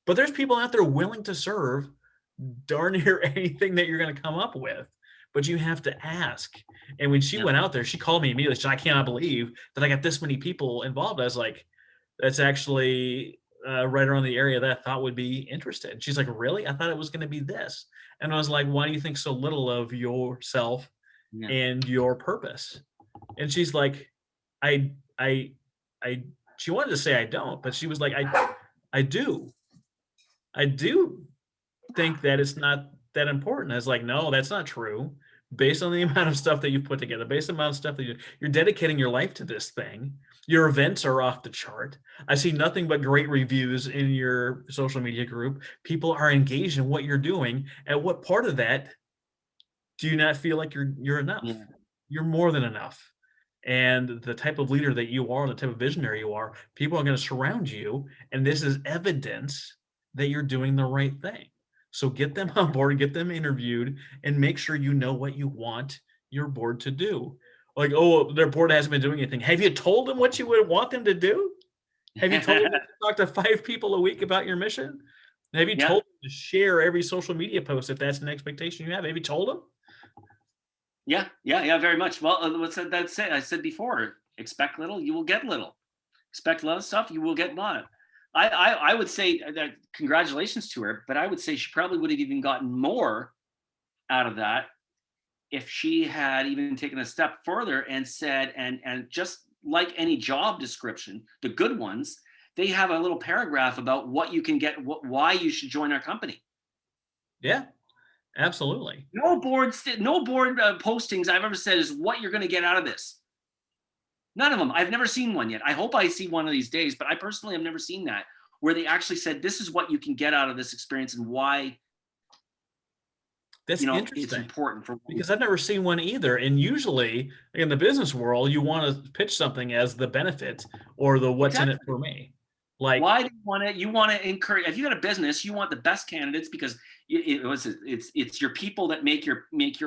But there's people out there willing to serve darn near anything that you're gonna come up with, but you have to ask. And when she Yeah, went out there, she called me immediately. She said, "I cannot believe that I got this many people involved." I was like, "That's actually, right around the area that I thought would be interested." She's like, "Really? I thought it was gonna be this." And I was like, "Why do you think so little of yourself yeah, and your purpose?" And she's like, "I I I" she wanted to say, "I don't," but she was like, I do. I do think that it's not that important." I was like, "No, that's not true. Based on the amount of stuff that you've put together, based on the amount of stuff that you're dedicating your life to this thing. Your events are off the chart. I see nothing but great reviews in your social media group. People are engaged in what you're doing. At what part of that do you not feel like you're enough? yeah, You're more than enough. And the type of leader that you are, the type of visionary you are, people are going to surround you, and this is evidence that you're doing the right thing. So get them on board, get them interviewed, and make sure you know what you want your board to do. Like, oh, their board hasn't been doing anything. Have you told them what you would want them to do? Have you told them to talk to 5 people a week about your mission? Have you yeah, told them to share every social media post if that's an expectation you have? Have you told them? yeah, yeah, yeah, very much. Well, what's that say? I said before, expect little, you will get little. Expect a lot of stuff, you will get a lot. I would say that congratulations to her, but I would say she probably would have even gotten more out of that if she had even taken a step further and said, and just like any job description, the good ones, they have a little paragraph about what you can get, why you should join our company. Yeah, absolutely. No board postings I've ever said is what you're going to get out of this. None of them. I've never seen one yet. I hope I see one of these days, but I personally have never seen that where they actually said this is what you can get out of this experience and why That's it's interesting. important for. Because I've never seen one either, and usually, in the business world, you wanna pitch something as the benefit or the "what's in it Exactly. for me." Like, Why do you want to? You want to encourage. If you got a business, you want the best candidates because it's your people that make your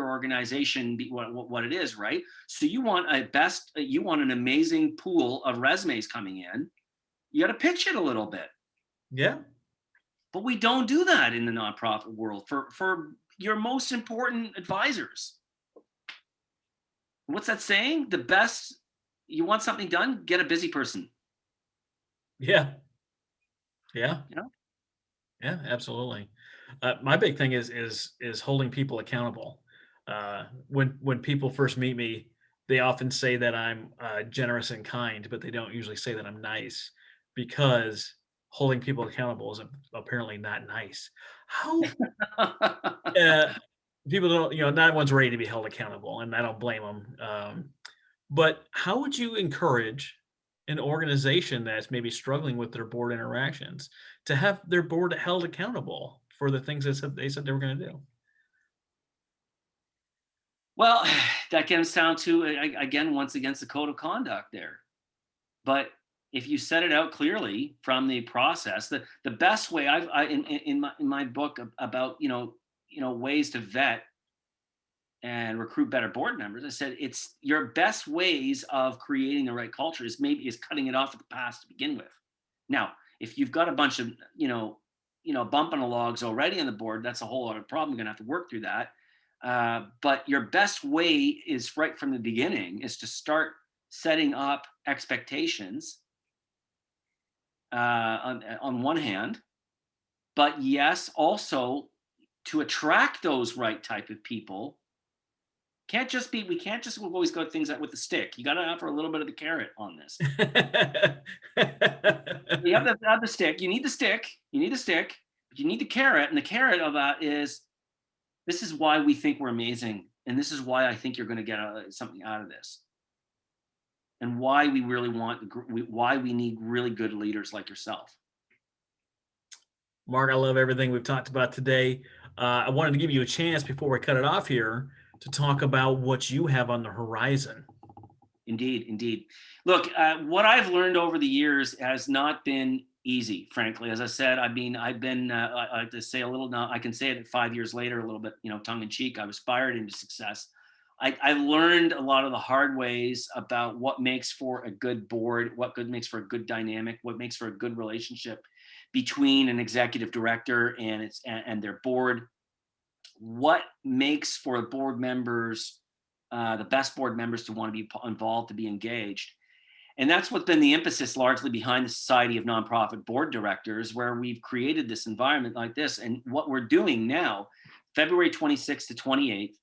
organization be what it is, right? So you want a best. You want an amazing pool of resumes coming in. You got to pitch it a little bit, yeah, but we don't do that in the nonprofit world for your most important advisors. What's that saying? The best. You want something done? Get a busy person. yeah, yeah, You know. yeah, absolutely. My big thing is holding people accountable. When people first meet me, they often say that I'm, generous and kind, but they don't usually say that I'm nice because holding people accountable is apparently not nice. How Uh, people don't, not everyone's ready to be held accountable, and I don't blame them. But how would you encourage an organization that's maybe struggling with their board interactions to have their board held accountable for the things they said they were going to do? Well, that comes down to again once against the code of conduct there. But if you set it out clearly from the process, the best way in my book about ways to vet and recruit better board members, I said it's your best ways of creating the right culture is cutting it off at the pass to begin with. Now, if you've got a bunch of bumping the logs already on the board, that's a whole other problem. You're gonna have to work through that. But your best way is right from the beginning is to start setting up expectations on one hand, but yes, also to attract those right type of people. We can't just always go things out with the stick. You got to offer a little bit of the carrot on this. You have the stick. You need the stick. You need the stick. But you need the carrot, and the carrot of that is this is why we think we're amazing, and this is why I think you're going to get something out of this, and why we really why we need really good leaders like yourself. Mark, I love everything we've talked about today. I wanted to give you a chance before we cut it off here to talk about what you have on the horizon. Indeed, indeed. Look, what I've learned over the years has not been easy, frankly. As I said, I've been, I have to say a little now, I can say it 5 years later, a little bit, tongue in cheek. I was fired into success. I learned a lot of the hard ways about what makes for a good board, what good makes for a good dynamic, what makes for a good relationship between an executive director and their board. What makes for board members the best board members to want to be involved, to be engaged. And that's what's been the emphasis largely behind the Society of Nonprofit Board Directors, where we've created this environment like this. And what we're doing now, February 26th to 28th,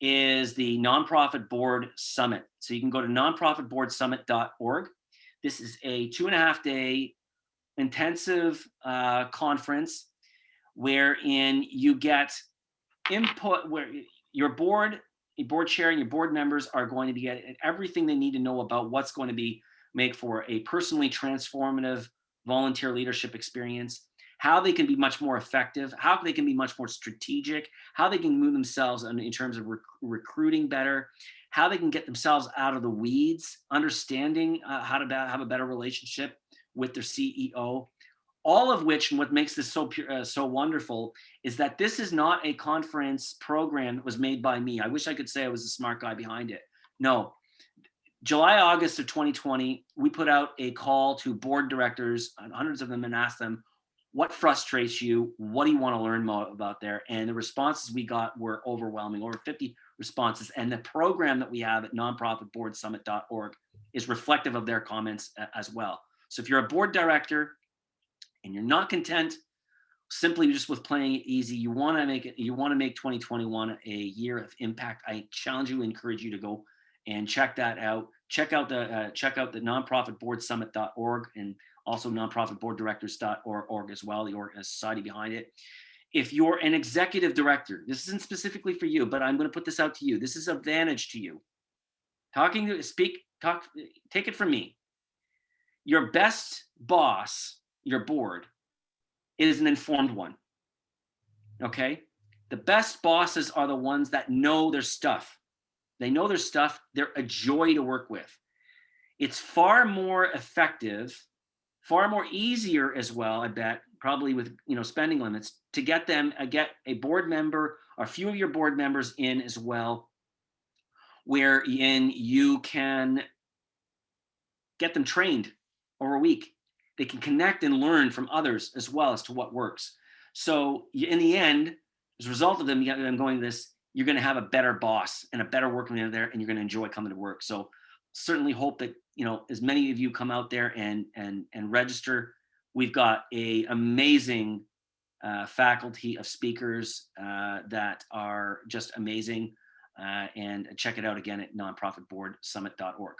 is the Nonprofit Board Summit. So you can go to nonprofitboardsummit.org. This is a 2.5-day intensive conference wherein you get input, where your board chair and your board members are going to be getting everything they need to know about what's going to be make for a personally transformative volunteer leadership experience, how they can be much more effective, how they can be much more strategic, how they can move themselves in terms of recruiting better, how they can get themselves out of the weeds, understanding how to have a better relationship with their CEO. All of which, and what makes this so wonderful, is that this is not a conference program that was made by me. I wish I could say I was the smart guy behind it. No. July, August of 2020, we put out a call to board directors, hundreds of them, and asked them, what frustrates you? What do you want to learn more about there? And the responses we got were overwhelming, over 50 responses. And the program that we have at nonprofitboardsummit.org is reflective of their comments as well. So if you're a board director and you're not content simply just with playing it easy, you want to make 2021 a year of impact, I challenge you, encourage you to go and check that out. Check out the nonprofitboardsummit.org and also nonprofitboarddirectors.org as well, the society behind it. If you're an executive director, this isn't specifically for you, but I'm going to put this out to you. This is advantage to you. Take it from me. Your best boss, your board, is an informed one. Okay? The best bosses are the ones that know their stuff. They know their stuff. They're a joy to work with. It's far more effective, far more easier as well, I bet, probably with spending limits, to get a board member or a few of your board members in as well, wherein you can get them trained over a week. They can connect and learn from others as well as to what works. So in the end, as a result of them going to this, you're going to have a better boss and a better working there, and you're going to enjoy coming to work. So certainly hope that as many of you come out there and register. We've got a amazing faculty of speakers that are just amazing, and check it out again at nonprofitboardsummit.org.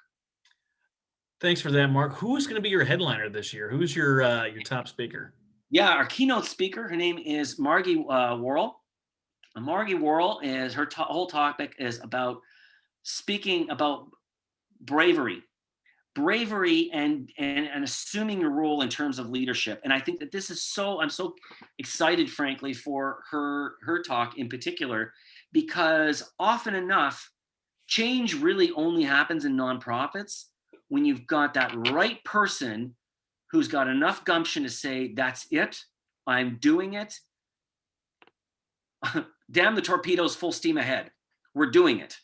Thanks for that, Mark. Who is going to be your headliner this year? Who's your top speaker? Yeah, our keynote speaker, her name is Margie Worrell. Margie Worrell is her whole topic is about speaking about bravery and assuming your role in terms of leadership. And I think that this is I'm so excited, frankly, for her talk in particular, because often enough, change really only happens in nonprofits when you've got that right person who's got enough gumption to say, that's it, I'm doing it. Damn the torpedoes, full steam ahead. We're doing it.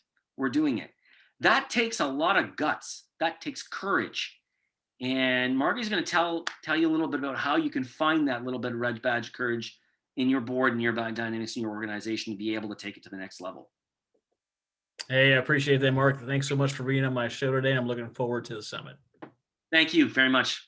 That takes a lot of guts. That takes courage. And Margie's going to tell you a little bit about how you can find that little bit of red badge courage in your board and your dynamics in your organization to be able to take it to the next level. Hey, I appreciate that, Mark. Thanks so much for being on my show today. I'm looking forward to the summit. Thank you very much.